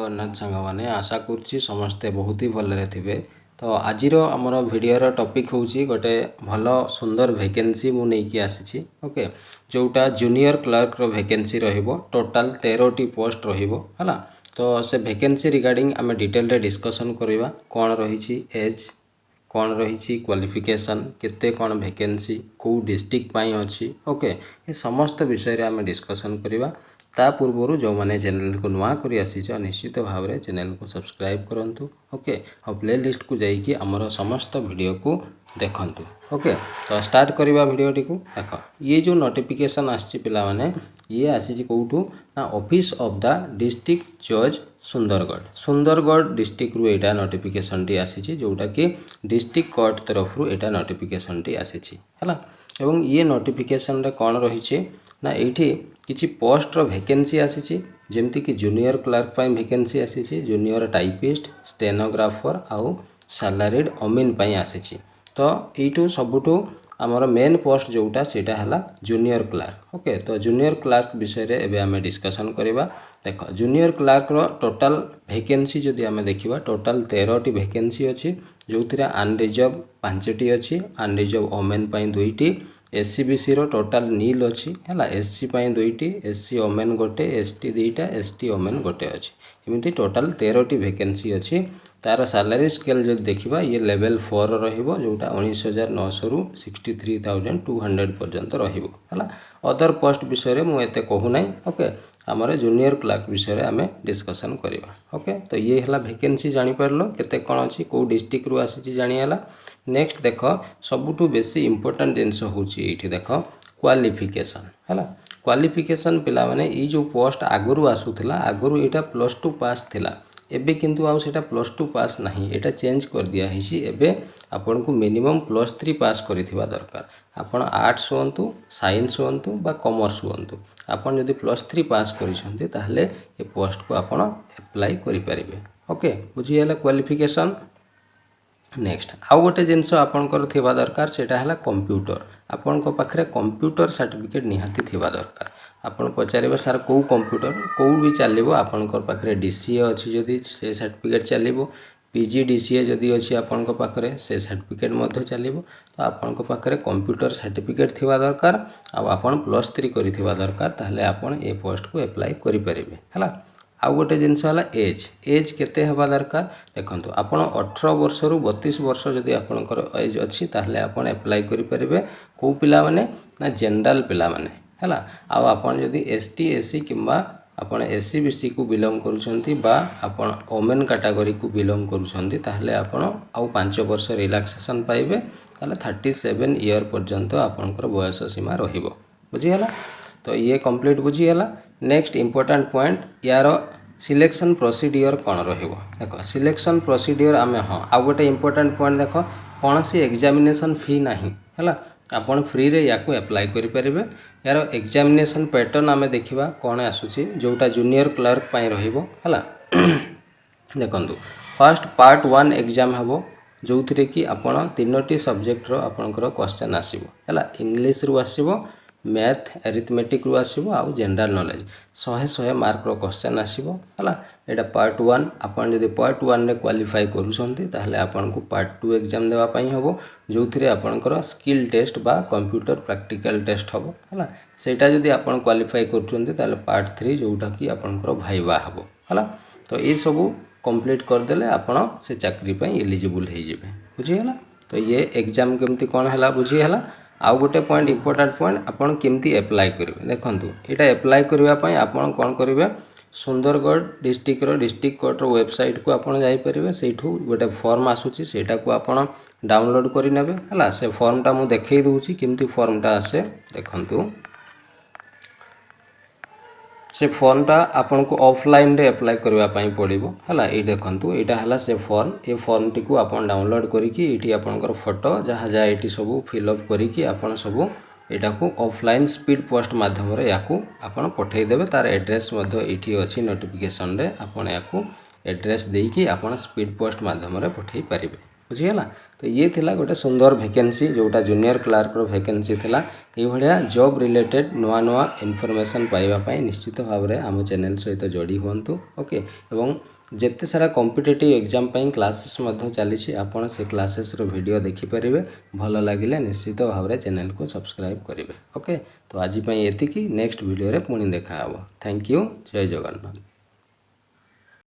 जगन्नाथ सांग मैंने आशा करुच्ची समस्ते बहुत ही भलरे थे। तो आज आमर भिडर टॉपिक हूँ गोटे भल सुंदर वैकेंसी मु नहीं आसी ओके जोटा जूनियर क्लर्क रो वैकेंसी रहिबो टोटाल 13टी पोस्ट रहिबो हला। तो से वैकेंसी रिगार्डिंग आम डिटेल रे डिस्कशन करवा कौन रही एज कौन रही क्वालिफिकेशन केते कौन वैकेंसी कौ डिस्ट्रिक्ट पाई अच्छी ओके ये समस्त विषय आम डिस्कशन करवा। ता पूर्व जो मैंने चैनल को नुआ कर आसीच निश्चित भाव में चैनल को सब्सक्राइब करूँ ओके और प्ले लिस्ट को जाइए आमर समस्त वीडियो को देखूँ ओके। तो स्टार्ट करवा वीडियोटी को देख ये जो नोटिफिकेशन आसी पिला माने ये आसी कौटू ना ऑफिस ऑफ द डिस्ट्रिक्ट जज सुंदरगढ़ डिस्ट्रिक्ट रू एटा नोटिफिकेशन टी आसी जोटा कि डिस्ट्रिक्ट कोर्ट तरफ रू एटा नोटिफिकेशन टी आसी है एवं ये नोटिफिकेशन रे कौन रही ना ये किसी पोस्ट रो वैकेंसी आसी जमती कि जूनियर क्लर्क पाई वैकेंसी आसी जूनियर टाइपिस्ट स्टेनोग्राफर आउ सैलरीड अमीन पाई आसी। तो यू सबुठू आमर मेन पोस्ट जोटा सेटा है जूनियर क्लर्क ओके। तो जूनियर क्लर्क विषय रे एबे आमे डिस्कशन करवा। देख जूनियर क्लर्क रो टोटाल वैकेंसी जदि आमे देखिबा टोटाल 13टी वैकेंसी अच्छी जो अनरिजर्व 5टी अच्छी अनरिजर्व ओमेन पाई 2टी एससीबीसी रो टोटाल नील अच्छी है एससी पाई 2टी एससी ओमेन गोटे एसटी 2टा एसटी ओमेन गोटे अच्छी एमती टोटाल 13टी वैकेंसी अच्छी। तार सैलरी स्केल जो देखा ये लेवल 4 रहिबो जोटा 19,900 रु 63,200 पर्यंत रहिबो है। अदर पोस्ट विषय में मुझे कहूना ओके आमर जूनियर क्लर्क विषय आम डिस्कसन करवा ओके। तो ये है वैकेंसी जापर केते कौन अच्छी कौ डिस्ट्रिक्ट रू आसी जानीला। नेक्स्ट देख सबुठू बेसी इंपोर्टेंट जिनस हूँ ये देख क्वालिफिकेशन है क्वालिफिकेशन पिला माने ये जो पोस्ट आगुरी आसूला आगुरी यहाँ +2 पास थिला एबे किंतु आउ सेटा +2 पास नहीं एटा चेंज कर दिया है एबे आपन को मिनिमम +3 पास करिथिबा दरकार। आपन आर्ट्स होंतु साइंस होंतु बा कॉमर्स होंतु आपन यदि +3 पास करिसंती ताहले ए पोस्ट को आपन अप्लाई करि परिबे ओके बुझी हला क्वालिफिकेशन। नेक्स्ट आउ गोटे जिनस आपनकर थिबा दरकार सेटा हला कंप्यूटर आपन को पाखरे कंप्यूटर सर्टिफिकेट निहाती थिबा दरकार। आपन पचारे सार कौ कंप्यूटर कौ भी चलो आपनकर पाखरे डीसीए अच्छी जदि से सर्टिफिकेट चलो पीजी डीसीए जदि अच्छी आपन पाखरे से सर्टिफिकेट मध्य चलो। तो आपन पाखरे कंप्यूटर सर्टिफिकेट थिबा दरकार आपन +3 करिथिबा दरकार ताहले आपन ए पोस्ट को अप्लाई करि परिबे हला। आउ गोटे जिनस है एज केते हवा दरकार देखंतु आपन 18 वर्ष रु 32 वर्ष जदि आपनकर एज अच्छी ताहले आपन अप्लाई करि परिबे को पिला माने ना जनरल पिला माने है। आपन जदि एसटी एससी किंबा आपन एससी बीसी को बिलोंग करुछंती बा आपन ओमेन कैटेगरी को बिलोंग करुछंती ताहले आपन आउ 5 वर्ष रिलैक्सेशन पाइबे ताहले 37 ईयर पर्यंत आपनकर बयस सीमा रहिबो बुझी हला। तो ये कंप्लीट बुझी हला। नेक्स्ट इंपोर्टेंट पॉइंट यार सिलेक्शन प्रोसीडियर कौन रहिबो देखो सिलेक्शन प्रोसीडियर आमे हाँ आउ गोटे इंपोर्टेंट पॉइंट देखो कौन सी एग्जामिनेशन फी नहीं है आपन फ्री रे या को अप्लाई करि परिबे। यार एग्जामिनेशन पैटर्न आमे देखिबा कौन आसुची जोटा जूनियर क्लर्क पाई रहिबो हला। देखंतु फर्स्ट पार्ट 1 एग्जाम हबो जो थरे कि आपन 3टी सब्जेक्ट रो आपनकर क्वेश्चन आसीबो हला इंग्लिश रु आसीबो मैथ एरिथमेटिक रु आसीबो आउ जनरल नॉलेज 100 मार्क रो क्वेश्चन आसीबो हला। एटा पार्ट 1 आपन यदि पार्ट 1 रे क्वालिफाई करूछंती ताहले आपन को पार्ट 2 एग्जाम देवा पई हबो जो थरे आपनकर स्किल टेस्ट बा कंप्यूटर प्रैक्टिकल टेस्ट हबो हला। सेटा यदि आपन क्वालिफाई करूछंती ताहले पार्ट 3 जोटा कि आपनकर भाइबा हबो हला। तो ये सब कंप्लीट कर देले आपन से चाकरी पई एलिजिबल हे जेबे बुझी हला। तो ये एग्जाम केमती कोन हला बुझी हला। आउ गोटे पॉइंट इंपोर्टेंट पॉइंट आपन केमती अप्लाई करेंगे देखंतु एटा अप्लाई करबा पई आपन कोन करिवे सुंदरगढ़ डिस्ट्रिक्ट रो डिस्ट्रिक्ट कोर्ट रो वेबसाइट को आपन जाई परिवे सेठू गोटे फॉर्म आसुची सेटा को आपन डाउनलोड करि नेबे हला। से फॉर्म टा मु देखै दूची केमती फॉर्म टा आसे देखंतु से फॉर्म टा आपन को ऑफलाइन रे अप्लाई करबा पई पड़िबो हला। ए देखंतु एटा हला से फॉर्म ए फॉर्म टी को आपन डाउनलोड करी कि एटी आपनकर फोटो जहा जा एटी सब फिल अप करी कि आपन सब एटा को ऑफलाइन स्पीड पोस्ट माध्यम रे याकू आपन पठै देबे। तार एड्रेस मध्य एटी अछि नोटिफिकेशन रे आपन याकू एड्रेस देई कि आपन स्पीड पोस्ट माध्यम रे पठै परिबे बुझी हला। तो ये थिला गोटे सुंदर वैकेंसी जोटा जूनियर क्लार्क रो वैकेंसी थिला। ये भलिया जॉब रिलेटेड नुआ नुआ इनफॉरमेशन पाइबा पाई निश्चित भाव में आम चैनल सहित जोड़ी हुंतु। ओके एवं जेते सारा कॉम्पिटिटिव एग्जाम पाई क्लासेस मध्य चली आपन से क्लासेस रो वीडियो देखि परिबे। भल लागिले निश्चित भाव में चैनल को सब्सक्राइब करेंगे। ओके तो आज एतिकी नेक्स्ट वीडियो रे पुणी देखा हबो। Thank you. जय जगन्नाथ।